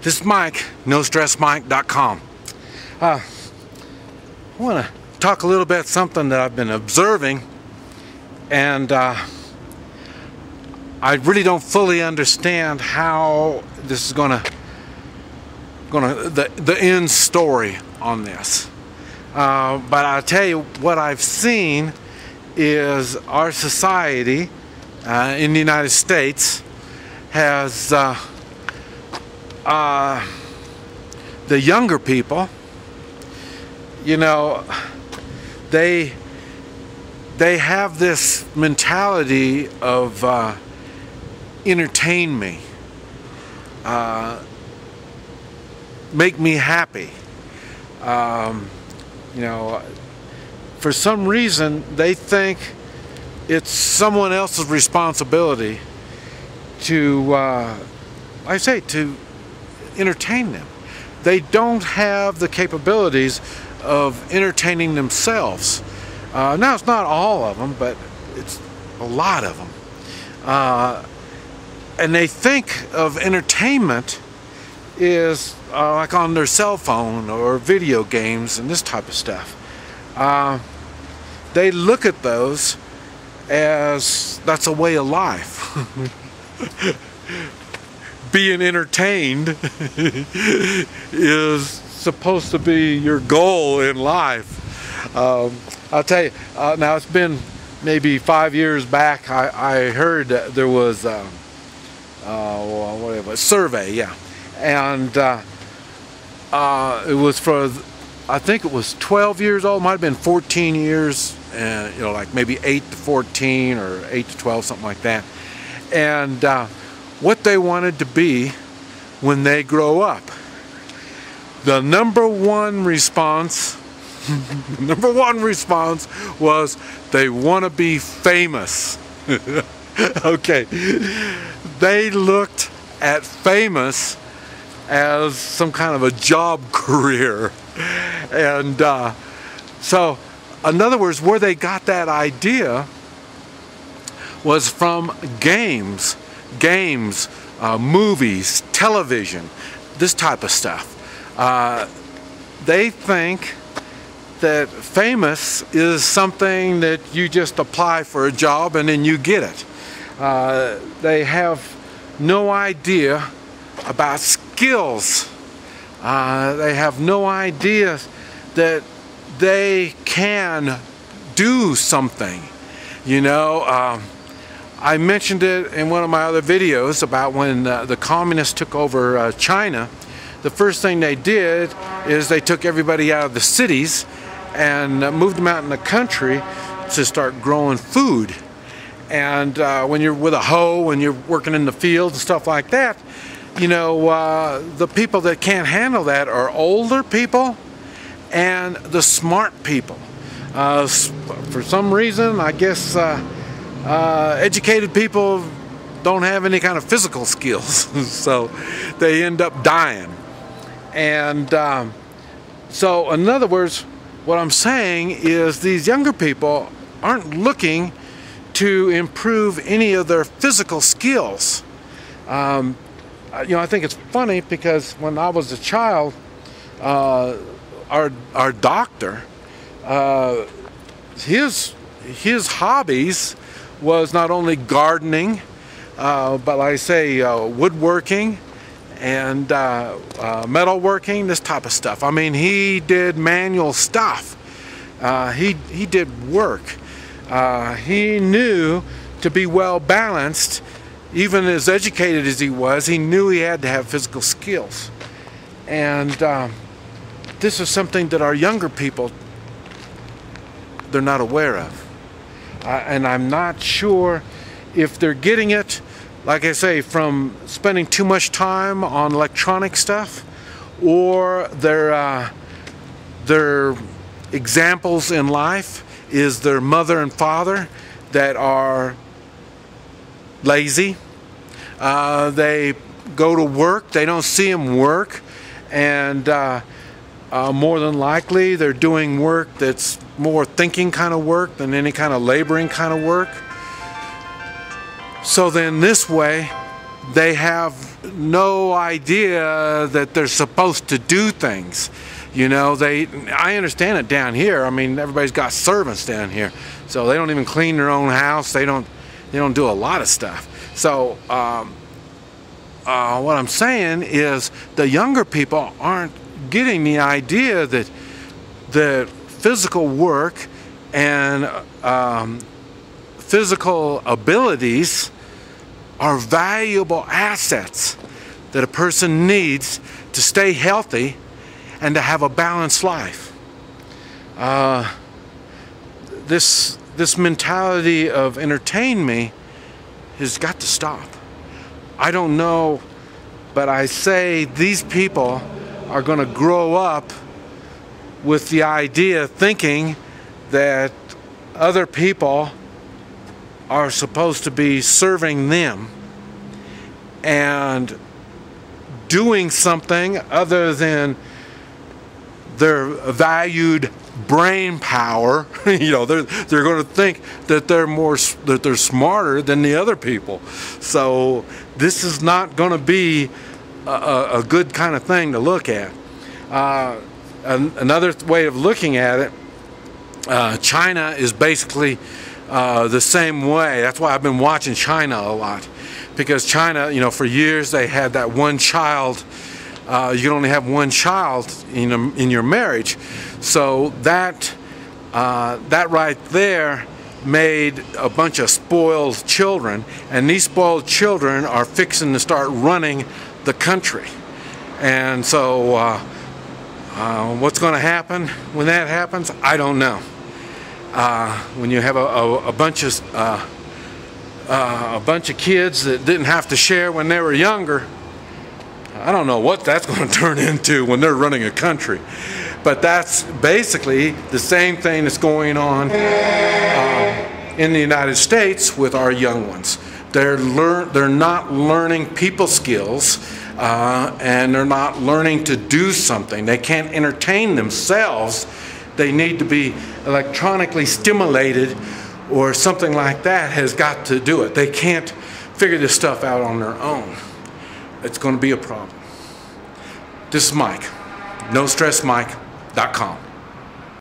This is Mike, NoStressMike.com. I want to talk a little bit something that I've been observing, and I really don't fully understand how this is the end story on this. But I'll tell you what I've seen is our society in the United States has the younger people, you know, they have this mentality of entertain me, make me happy. You know, for some reason they think it's someone else's responsibility to to entertain them. They don't have the capabilities of entertaining themselves. Now, it's not all of them, but it's a lot of them. And they think of entertainment is like on their cell phone or video games and this type of stuff. They look at those as that's a way of life. Being entertained is supposed to be your goal in life. I'll tell you, now it's been maybe 5 years back, I heard that there was a survey, yeah, and it was for, I think it was 12 years old, might have been 14 years, and you know, like maybe 8 to 14 or 8 to 12, something like that, and what they wanted to be when they grow up. The number one response was they want to be famous. Okay, they looked at famous as some kind of a job career, and so in other words, where they got that idea was from games, movies, television, this type of stuff. They think that famous is something that you just apply for a job and then you get it. They have no idea about skills. They have no idea that they can do something. You know, I mentioned it in one of my other videos about when the communists took over China. The first thing they did is they took everybody out of the cities and moved them out in the country to start growing food. And when you're with a hoe and you're working in the fields and stuff like that, you know, the people that can't handle that are older people and the smart people. For some reason, I guess educated people don't have any kind of physical skills, so they end up dying. And so in other words, what I'm saying is these younger people aren't looking to improve any of their physical skills. You know, I think it's funny because when I was a child, our doctor, his hobbies was not only gardening, but like I say, woodworking and metalworking, this type of stuff. I mean, he did manual stuff. He did work. He knew to be well balanced, even as educated as he was, he knew he had to have physical skills. And this is something that our younger people, they're not aware of. And I'm not sure if they're getting it, like I say, from spending too much time on electronic stuff, or their examples in life is their mother and father that are lazy. They go to work, they don't see them work, and more than likely they're doing work that's more thinking kind of work than any kind of laboring kind of work. So then this way they have no idea that they're supposed to do things. You know, I understand it down here. I mean, everybody's got servants down here, so they don't even clean their own house. They don't do a lot of stuff. So what I'm saying is the younger people aren't getting the idea that physical work and physical abilities are valuable assets that a person needs to stay healthy and to have a balanced life. This mentality of entertain me has got to stop. I don't know, but I say these people are going to grow up with the idea, thinking that other people are supposed to be serving them and doing something other than their valued brain power. You know, they're going to think that they're smarter than the other people. So this is not going to be a good kind of thing to look at. Another way of looking at it, China is basically the same way. That's why I've been watching China a lot, because China, you know, for years they had that one child. You can only have one child in your marriage. So that right there made a bunch of spoiled children, and these spoiled children are fixing to start running the country. And so what's going to happen when that happens, I don't know. When you have a bunch of kids that didn't have to share when they were younger, I don't know what that's going to turn into when they're running a country. But that's basically the same thing that's going on in the United States with our young ones. They're not learning people skills, and they're not learning to do something. They can't entertain themselves. They need to be electronically stimulated, or something like that has got to do it. They can't figure this stuff out on their own. It's going to be a problem. This is Mike, NoStressMike.com.